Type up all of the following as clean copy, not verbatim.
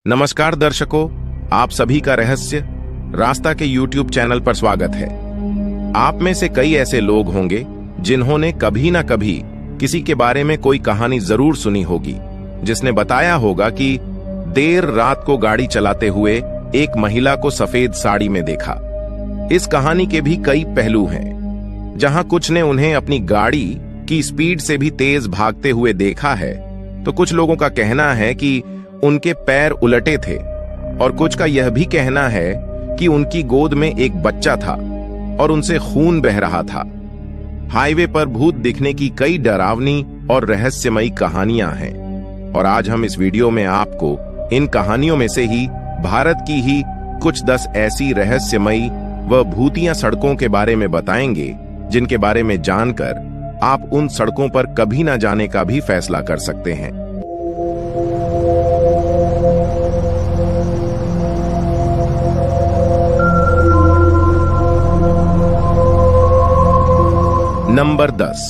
नमस्कार दर्शकों, आप सभी का रहस्य रास्ता के YouTube चैनल पर स्वागत है। आप में से कई ऐसे लोग होंगे जिन्होंने कभी ना कभी किसी के बारे में कोई कहानी जरूर सुनी होगी, जिसने बताया होगा कि देर रात को गाड़ी चलाते हुए एक महिला को सफेद साड़ी में देखा। इस कहानी के भी कई पहलू हैं, जहां कुछ ने उन्हें अपनी गाड़ी की स्पीड से भी तेज भागते हुए देखा है, तो कुछ लोगों का कहना है कि उनके पैर उलटे थे और कुछ का यह भी कहना है कि उनकी गोद में एक बच्चा था और उनसे खून बह रहा था। हाईवे पर भूत दिखने की कई डरावनी और रहस्यमयी कहानियां हैं और आज हम इस वीडियो में आपको इन कहानियों में से ही भारत की ही कुछ 10 ऐसी रहस्यमयी व भूतिया सड़कों के बारे में बताएंगे, जिनके बारे में जानकर आप उन सड़कों पर कभी ना जाने का भी फैसला कर सकते हैं। Number 10,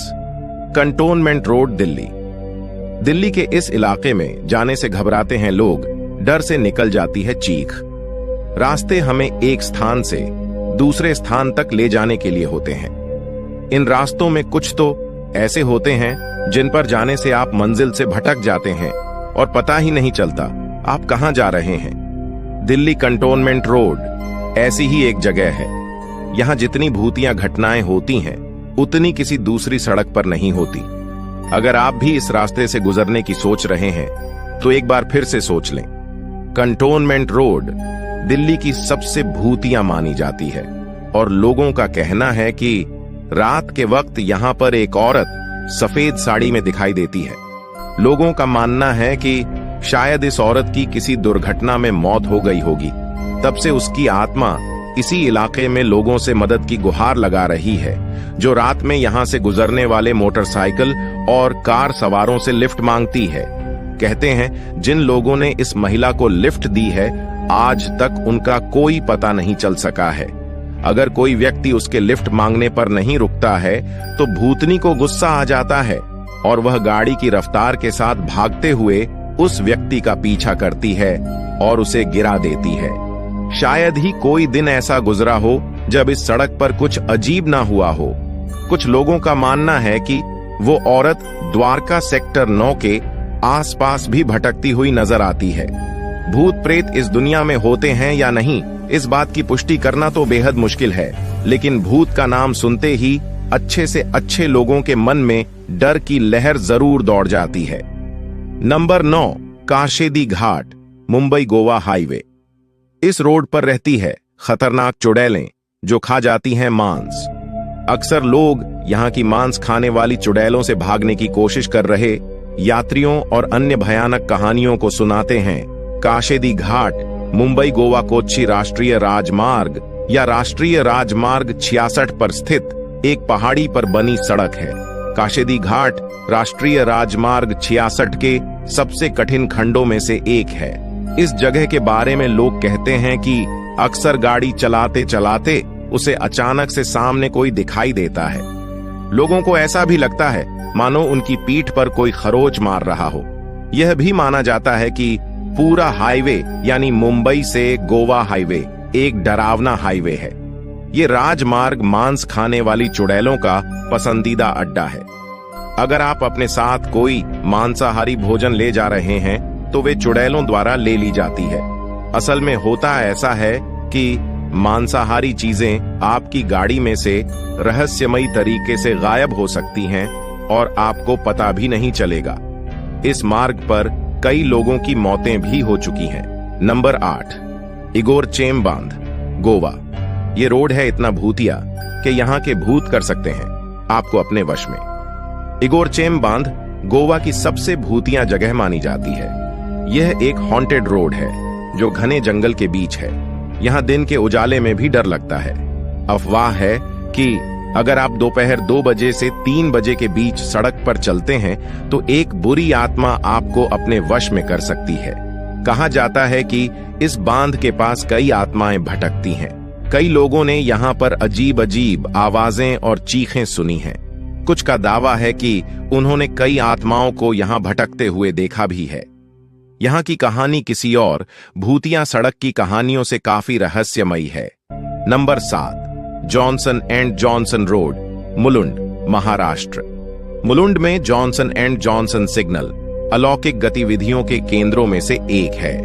cantonment road, Delhi. Delhi के इस इलाके में जाने से घबराते हैं लोग, डर से निकल जाती है चीख। रास्ते हमें एक स्थान से दूसरे स्थान तक ले जाने के लिए होते हैं। इन रास्तों में कुछ तो ऐसे होते हैं जिन पर जाने से आप मंजिल से भटक जाते हैं और पता ही नहीं चलता आप कहां जा रहे हैं। दिल्ली कंटोनमेंट रोड ऐसी ही एक जगह है। यहां जितनी भूतिया घटनाएं होती हैं, उतनी किसी दूसरी सड़क पर नहीं होती। अगर आप भी इस रास्ते से गुजरने की सोच रहे हैं तो एक बार फिर से सोच लें। कंटोनमेंट रोड दिल्ली की सबसे भूतिया मानी जाती है और लोगों का कहना है कि रात के वक्त यहां पर एक औरत सफेद साड़ी में दिखाई देती है। लोगों का मानना है कि शायद इस औरत की किसी दुर्घटना में मौत हो गई होगी, तब से उसकी आत्मा इसी इलाके में लोगों से मदद की गुहार लगा रही है, जो रात में यहां से गुजरने वाले मोटरसाइकिल और कार सवारों से लिफ्ट मांगती है। कहते हैं जिन लोगों ने इस महिला को लिफ्ट दी है, आज तक उनका कोई पता नहीं चल सका है। अगर कोई व्यक्ति उसके लिफ्ट मांगने पर नहीं रुकता है तो भूतनी को गुस्सा आ जाता है और वह गाड़ी की रफ्तार के साथ भागते हुए उस व्यक्ति का पीछा करती है और उसे गिरा देती है। शायद ही कोई दिन ऐसा गुजरा हो जब इस सड़क पर कुछ अजीब ना हुआ हो। कुछ लोगों का मानना है कि वो औरत द्वारका सेक्टर 9 के आसपास भी भटकती हुई नजर आती है। भूत प्रेत इस दुनिया में होते हैं या नहीं, इस बात की पुष्टि करना तो बेहद मुश्किल है, लेकिन भूत का नाम सुनते ही अच्छे से अच्छे लोगों के मन में डर की लहर जरूर दौड़ जाती है। नंबर 9, काशेदी घाट, मुंबई गोवा हाईवे। इस रोड पर रहती है खतरनाक चुड़ैलें जो खा जाती हैं मांस। अक्सर लोग यहाँ की मांस खाने वाली चुड़ैलों से भागने की कोशिश कर रहे यात्रियों और अन्य भयानक कहानियों को सुनाते हैं। काशेदी घाट मुंबई गोवा कोच्चि राष्ट्रीय राजमार्ग या राष्ट्रीय राजमार्ग 66 पर स्थित एक पहाड़ी पर बनी सड़क है। काशेदी घाट राष्ट्रीय राजमार्ग 66 के सबसे कठिन खंडों में से एक है। इस जगह के बारे में लोग कहते हैं कि अक्सर गाड़ी चलाते चलाते उसे अचानक से सामने कोई दिखाई देता है। लोगों को ऐसा भी लगता है मानो उनकी पीठ पर कोई खरोच मार रहा हो। यह भी माना जाता है कि पूरा हाईवे यानी मुंबई से गोवा हाईवे एक डरावना हाईवे है। ये राजमार्ग मांस खाने वाली चुड़ैलों का पसंदीदा अड्डा है। अगर आप अपने साथ कोई मांसाहारी भोजन ले जा रहे हैं तो वे चुड़ैलों द्वारा ले ली जाती है। असल में होता ऐसा है कि मांसाहारी चीजें आपकी गाड़ी में से रहस्यमयी तरीके से गायब हो सकती हैं और आपको पता भी नहीं चलेगा। इस मार्ग पर कई लोगों की मौतें भी हो चुकी हैं। नंबर 8, इगोरचेम बांध, गोवा। ये रोड है इतना भूतिया कि यहाँ के भूत कर सकते हैं आपको अपने वश में। इगोरचेम बांध गोवा की सबसे भूतिया जगह मानी जाती है। यह एक हॉन्टेड रोड है जो घने जंगल के बीच है। यहाँ दिन के उजाले में भी डर लगता है। अफवाह है कि अगर आप दोपहर 2 बजे से 3 बजे के बीच सड़क पर चलते हैं तो एक बुरी आत्मा आपको अपने वश में कर सकती है। कहा जाता है कि इस बांध के पास कई आत्माएं भटकती हैं। कई लोगों ने यहाँ पर अजीब अजीब आवाजें और चीखें सुनी हैं। कुछ का दावा है कि उन्होंने कई आत्माओं को यहाँ भटकते हुए देखा भी है। यहाँ की कहानी किसी और, भूतिया सड़क की कहानियों से काफी रहस्यमयी है। Number 7, Johnson and Johnson road, Mulund, Maharashtra. Mulund में जॉनसन एंड जॉनसन सिग्नल अलौकिक गतिविधियों के केंद्रों में से एक है।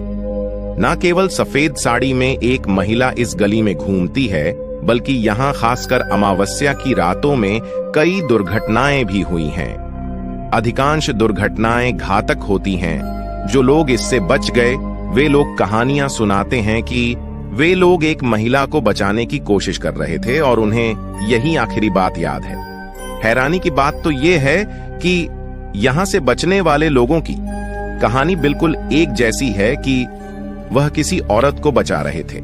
न केवल सफेद साड़ी में एक महिला इस गली में घूमती है, बल्कि यहाँ खासकर अमावस्या की रातों में कई दुर्घटनाएं भी हुई हैं। अधिकांश दुर्घटनाएं घातक होती हैं। जो लोग इससे बच गए, वे लोग कहानियां सुनाते हैं कि वे लोग एक महिला को बचाने की कोशिश कर रहे थे और उन्हें यही आखिरी बात याद है। हैरानी की बात तो यह है कि यहां से बचने वाले लोगों की कहानी बिल्कुल एक जैसी है कि वह किसी औरत को बचा रहे थे।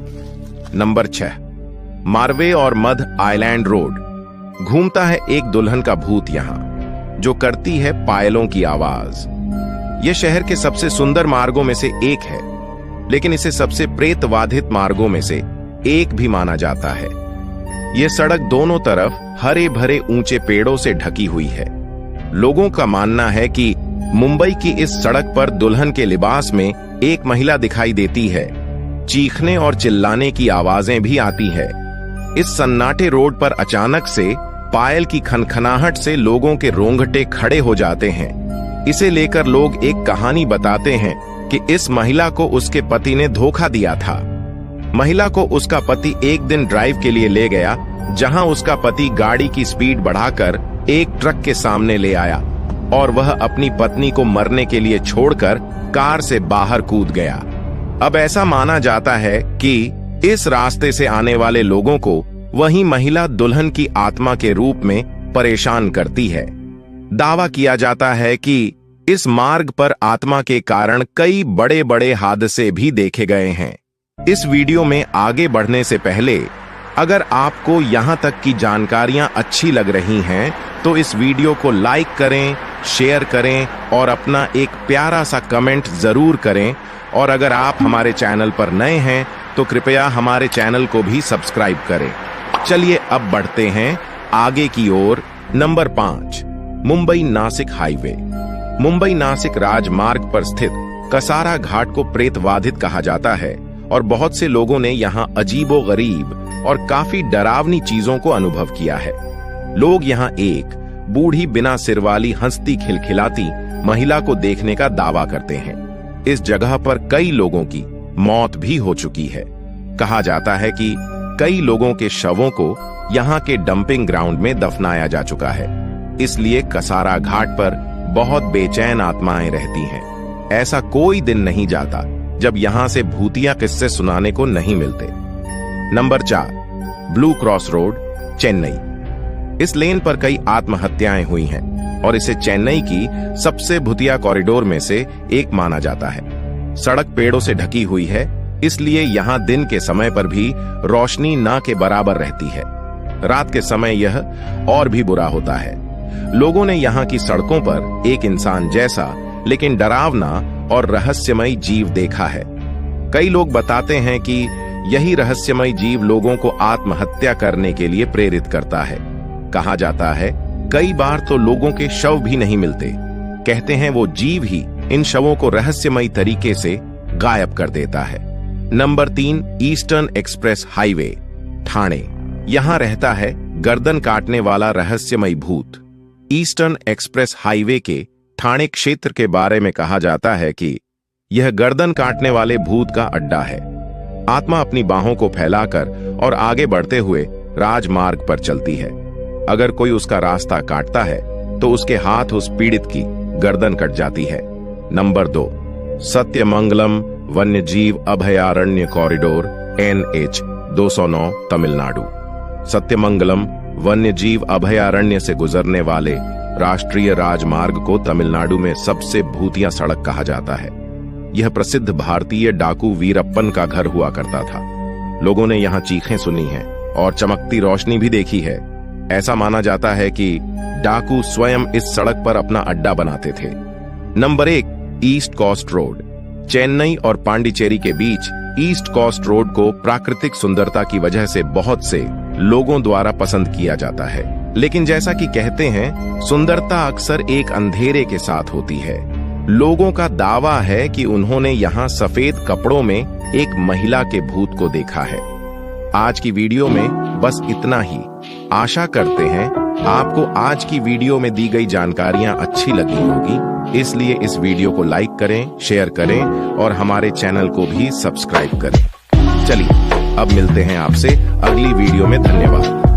नंबर 6, मार्वे और मध आइलैंड रोड। घूमता है एक दुल्हन का भूत यहां, जो करती है पायलों की आवाज। यह शहर के सबसे सुंदर मार्गों में से एक है, लेकिन इसे सबसे प्रेतवाधित मार्गों में से एक भी माना जाता है। यह सड़क दोनों तरफ हरे भरे ऊंचे पेड़ों से ढकी हुई है। लोगों का मानना है कि मुंबई की इस सड़क पर दुल्हन के लिबास में एक महिला दिखाई देती है। चीखने और चिल्लाने की आवाजें भी आती है। इस सन्नाटे रोड पर अचानक से पायल की खनखनाहट से लोगों के रोंगटे खड़े हो जाते हैं। इसे लेकर लोग एक कहानी बताते हैं कि इस महिला को उसके पति ने धोखा दिया था। महिला को उसका पति एक दिन ड्राइव के लिए ले गया, जहां उसका पति गाड़ी की स्पीड बढ़ाकर एक ट्रक के सामने ले आया और वह अपनी पत्नी को मरने के लिए छोड़कर कार से बाहर कूद गया। अब ऐसा माना जाता है कि इस रास्ते से आने वाले लोगों को वही महिला दुल्हन की आत्मा के रूप में परेशान करती है। दावा किया जाता है कि इस मार्ग पर आत्मा के कारण कई बड़े बड़े हादसे भी देखे गए हैं। इस वीडियो में आगे बढ़ने से पहले अगर आपको यहां तक की जानकारियां अच्छी लग रही हैं, तो इस वीडियो को लाइक करें, शेयर करें और अपना एक प्यारा सा कमेंट जरूर करें। और अगर आप हमारे चैनल पर नए हैं तो कृपया हमारे चैनल को भी सब्सक्राइब करें। चलिए अब बढ़ते हैं आगे की ओर। Number 5, Mumbai Nashik highway. मुंबई नासिक राजमार्ग पर स्थित कसारा घाट को प्रेतवाधित कहा जाता है और बहुत से लोगों ने यहाँ अजीबोगरीब और काफी डरावनी चीजों को अनुभव किया है। लोग यहाँ एक बूढ़ी बिना सिर वाली हंसती खिलखिलाती महिला को देखने का दावा करते हैं। इस जगह पर कई लोगों की मौत भी हो चुकी है। कहा जाता है कि कई लोगों के शवों को यहाँ के डंपिंग ग्राउंड में दफनाया जा चुका है। इसलिए कसारा घाट पर बहुत बेचैन आत्माएं रहती हैं। ऐसा कोई दिन नहीं जाता जब यहाँ से भूतिया किस्से सुनाने को नहीं मिलते। Number 4, blue cross road, Chennai. इस लेन पर कई आत्महत्याएं हुई हैं और इसे चेन्नई की सबसे भूतिया कॉरिडोर में से एक माना जाता है। सड़क पेड़ों से ढकी हुई है, इसलिए यहाँ दिन के समय पर भी रोशनी ना के बराबर रहती है। रात के समय यह और भी बुरा होता है। लोगों ने यहाँ की सड़कों पर एक इंसान जैसा लेकिन डरावना और रहस्यमयी जीव देखा है। कई लोग बताते हैं कि यही रहस्यमयी जीव लोगों को आत्महत्या करने के लिए प्रेरित करता है। कहा जाता है कई बार तो लोगों के शव भी नहीं मिलते। कहते हैं वो जीव ही इन शवों को रहस्यमयी तरीके से गायब कर देता है। Number 3, eastern express highway, Thane. यहां रहता है गर्दन काटने वाला रहस्यमयी भूत। ईस्टर्न एक्सप्रेस हाईवे के ठाणे क्षेत्र के बारे में कहा जाता है कि यह गर्दन काटने वाले भूत का अड्डा है। आत्मा अपनी बाहों को फैलाकर और आगे बढ़ते हुए राजमार्ग पर चलती है। अगर कोई उसका रास्ता काटता है तो उसके हाथ उस पीड़ित की गर्दन कट जाती है। नंबर 2, सत्यमंगलम वन्यजीव अभयारण्य कॉरिडोर, NH 209, तमिलनाडु। सत्यमंगलम वन्यजीव अभयारण्य से गुजरने वाले राष्ट्रीय राजमार्ग को तमिलनाडु में सबसे भूतिया सड़क कहा जाता है। यह प्रसिद्ध भारतीय डाकू वीरप्पन का घर हुआ करता था। लोगों ने यहाँ चीखें सुनी हैं और चमकती रोशनी भी देखी है। ऐसा माना जाता है कि डाकू स्वयं इस सड़क पर अपना अड्डा बनाते थे। Number 1, East Coast Road. Chennai और पांडिचेरी के बीच ईस्ट कोस्ट रोड को प्राकृतिक सुंदरता की वजह से बहुत से लोगों द्वारा पसंद किया जाता है। लेकिन जैसा कि कहते हैं, सुंदरता अक्सर एक अंधेरे के साथ होती है। लोगों का दावा है कि उन्होंने यहाँ सफेद कपड़ों में एक महिला के भूत को देखा है। आज की वीडियो में बस इतना ही। आशा करते हैं आपको आज की वीडियो में दी गई जानकारियां अच्छी लगी होगी, इसलिए इस वीडियो को लाइक करें, शेयर करें और हमारे चैनल को भी सब्सक्राइब करें। चलिए अब मिलते हैं आपसे अगली वीडियो में। धन्यवाद।